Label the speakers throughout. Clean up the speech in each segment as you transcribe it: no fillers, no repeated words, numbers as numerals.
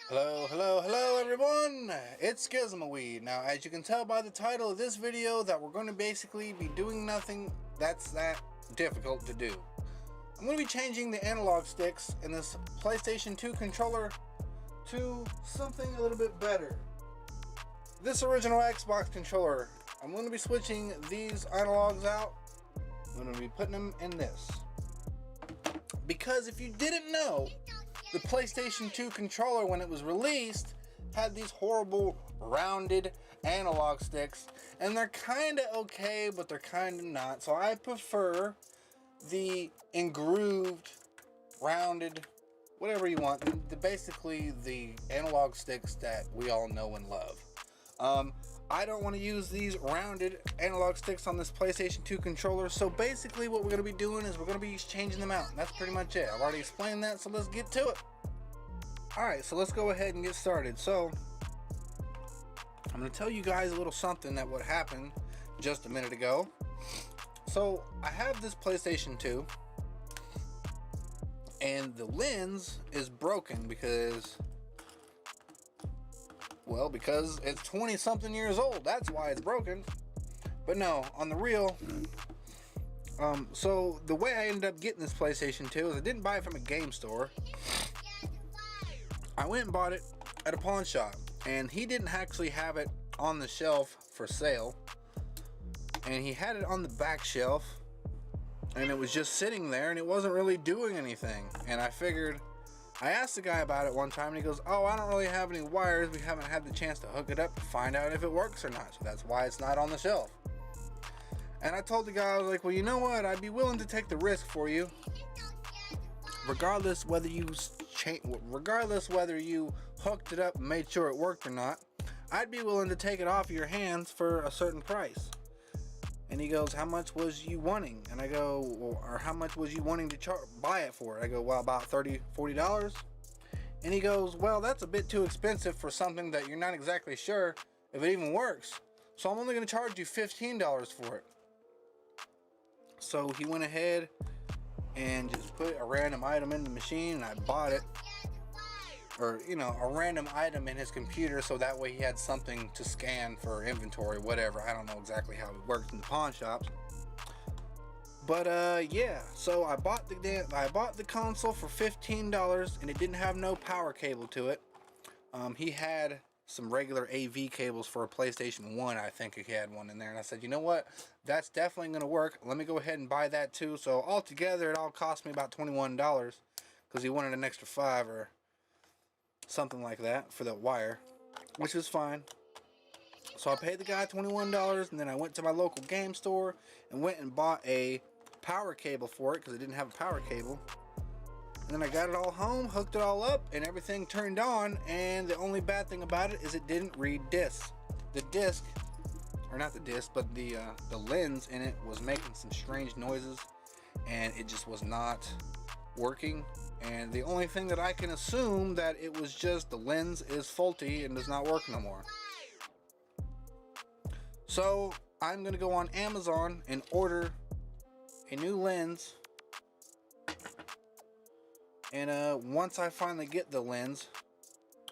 Speaker 1: Hello everyone! It's Skizamanops. Now, as you can tell by the title of this video, that we're going to basically be doing nothing that's that difficult to do. I'm going to be changing the analog sticks in this PlayStation 2 controller to something a little bit better. This original Xbox controller, I'm going to be switching these analogs out. I'm going to be putting them in this. Because if you didn't know, the PlayStation 2 controller, when it was released, had these horrible rounded analog sticks, and they're kind of okay, but they're kind of not. So I prefer the engrooved, rounded, whatever you want, basically the analog sticks that we all know and love. I don't want to use these rounded analog sticks on this PlayStation 2 controller, so basically what we're going to be doing is we're going to be changing them out, and that's pretty much it. I've already explained that, so let's get to it. Alright, so let's go ahead and get started. So, I'm going to tell you guys a little something that would happen just a minute ago. So, I have this PlayStation 2, and the lens is broken because it's 20 something years old. That's why it's broken. But no, on the real, so the way I ended up getting this PlayStation 2 is I didn't buy it from a game store. I went and bought it at a pawn shop, and he didn't actually have it on the shelf for sale, and he had it on the back shelf, and it was just sitting there, and it wasn't really doing anything. And I asked the guy about it one time, and he goes, "Oh, I don't really have any wires. We haven't had the chance to hook it up to find out if it works or not. So that's why it's not on the shelf." And I told the guy, I was like, "Well, you know what? I'd be willing to take the risk for you. Regardless whether you hooked it up and made sure it worked or not, I'd be willing to take it off your hands for a certain price." And he goes, "How much was you wanting?" And I go, "Well, or how much was you wanting to buy it for?" I go, "Well, about $30, $40. And he goes, "Well, that's a bit too expensive for something that you're not exactly sure if it even works. So I'm only going to charge you $15 for it." So he went ahead and just put a random item in the machine, and I bought it. Or, you know, a random item in his computer, so that way he had something to scan for inventory, whatever. I don't know exactly how it works in the pawn shops. But yeah, so I bought the console for $15, and it didn't have no power cable to it. He had some regular AV cables for a PlayStation 1. I think he had one in there, and I said, "You know what? That's definitely going to work. Let me go ahead and buy that too." So altogether, it all cost me about $21, because he wanted an extra $5 or something like that for the wire, which is fine. So I paid the guy $21, and then I went to my local game store and went and bought a power cable for it, because I didn't have a power cable. And then I got it all home, hooked it all up, and everything turned on. And the only bad thing about it is it didn't read discs. The disc, or not the disc, but the lens in it was making some strange noises, and it just was not working. And the only thing that I can assume that it was just the lens is faulty and does not work no more. So I'm gonna go on Amazon and order a new lens, and once I finally get the lens,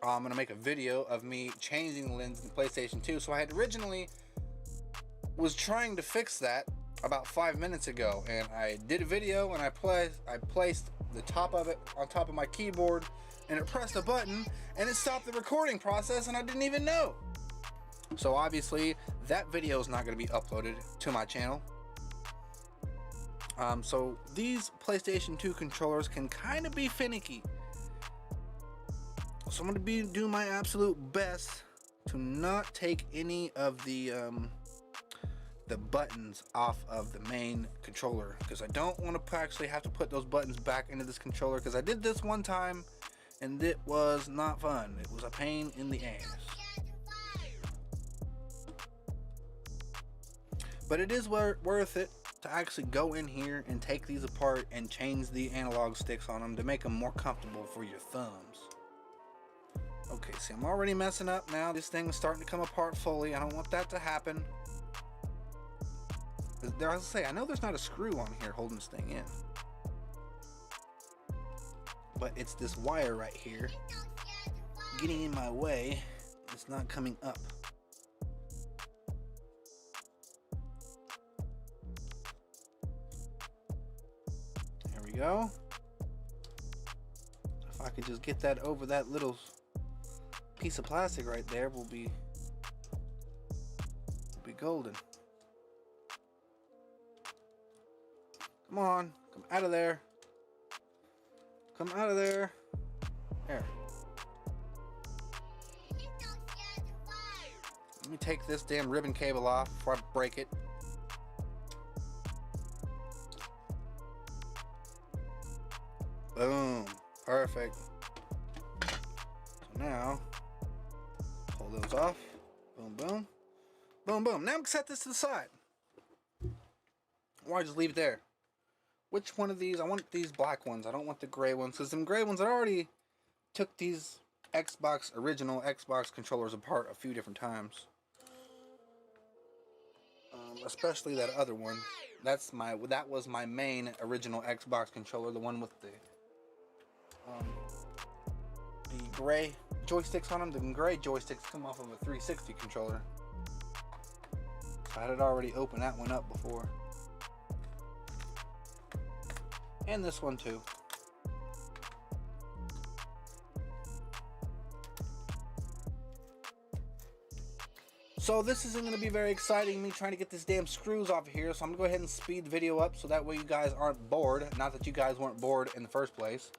Speaker 1: I'm gonna make a video of me changing the lens in the PlayStation 2. So I had originally was trying to fix that about 5 minutes ago, and I did a video, and I placed the top of it on top of my keyboard, and it pressed a button and it stopped the recording process, and I didn't even know. So obviously that video is not going to be uploaded to my channel. So these PlayStation 2 controllers can kind of be finicky, so I'm going to be doing my absolute best to not take any of the buttons off of the main controller, because I don't want to actually have to put those buttons back into this controller, because I did this one time and it was not fun. It was a pain in the ass. But it is worth it to actually go in here and take these apart and change the analog sticks on them to make them more comfortable for your thumbs. Okay, see, I'm already messing up now. This thing is starting to come apart fully. I don't want that to happen. I know there's not a screw on here holding this thing in, but it's this wire right here getting in my way. It's not coming up. There we go. If I could just get that over that little piece of plastic right there, will be golden. Come on, come out of there. Come out of there. There. Let me take this damn ribbon cable off before I break it. Boom. Perfect. So now, pull those off. Boom, boom. Boom, boom. Now I'm going to set this to the side. Or I just leave it there. Which one of these? I want these black ones. I don't want the gray ones. Because them gray ones, I already took these original Xbox controllers apart a few different times. Especially that other one. That was my main original Xbox controller, the one with the gray joysticks on them. The gray joysticks come off of a 360 controller. So I had already opened that one up before. And this one too. So this isn't going to be very exciting, me trying to get this damn screws off of here, so I'm going to go ahead and speed the video up so that way you guys aren't bored. Not that you guys weren't bored in the first place.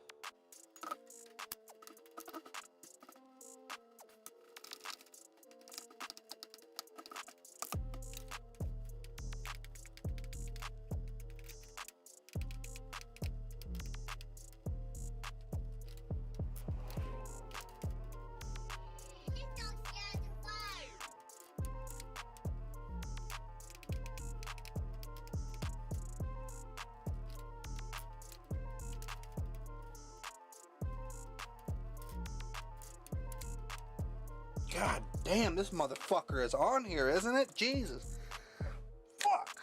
Speaker 1: God damn, this motherfucker is on here, isn't it? Jesus. Fuck.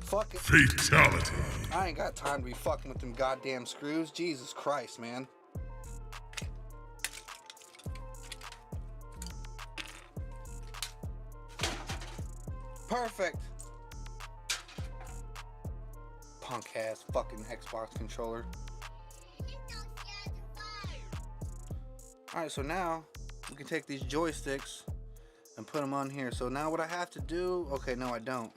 Speaker 1: Fuck it.
Speaker 2: Fatality.
Speaker 1: I ain't got time to be fucking with them goddamn screws. Jesus Christ, man. Perfect. Punk ass fucking Xbox controller. Alright, so now we can take these joysticks and put them on here. So now what I have to do, okay, no I don't.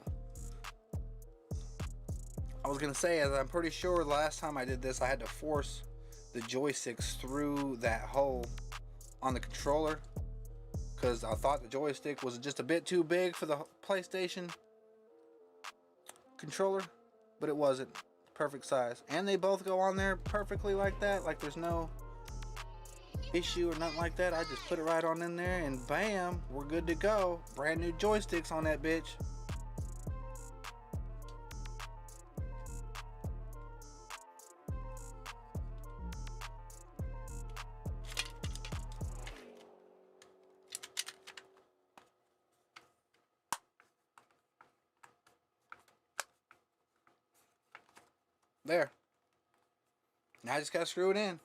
Speaker 1: I was gonna say, as I'm pretty sure the last time I did this, I had to force the joysticks through that hole on the controller because I thought the joystick was just a bit too big for the PlayStation controller, but it wasn't. Perfect size, and they both go on there perfectly like that. Like there's no issue or nothing like that. I just put it right on in there, and bam, we're good to go. Brand new joysticks on that bitch. There. Now I just gotta screw it in.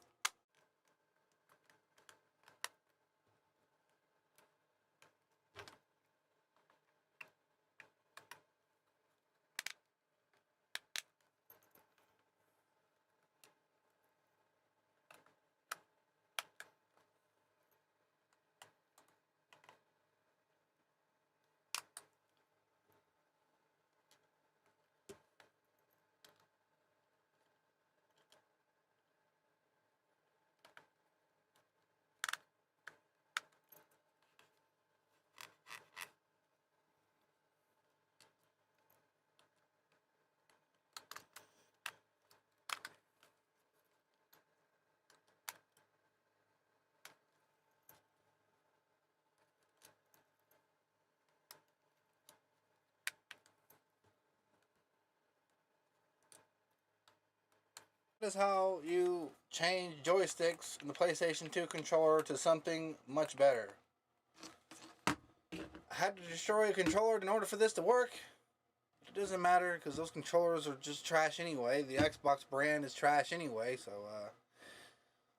Speaker 1: Is how you change joysticks in the PlayStation 2 controller to something much better. I had to destroy a controller in order for this to work. It doesn't matter because those controllers are just trash anyway. The Xbox brand is trash anyway, so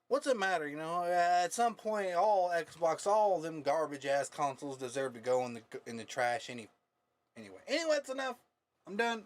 Speaker 1: what's it matter? You know, at some point, all Xbox, all them garbage ass consoles deserve to go in the trash anyway. Anyway, that's enough. I'm done.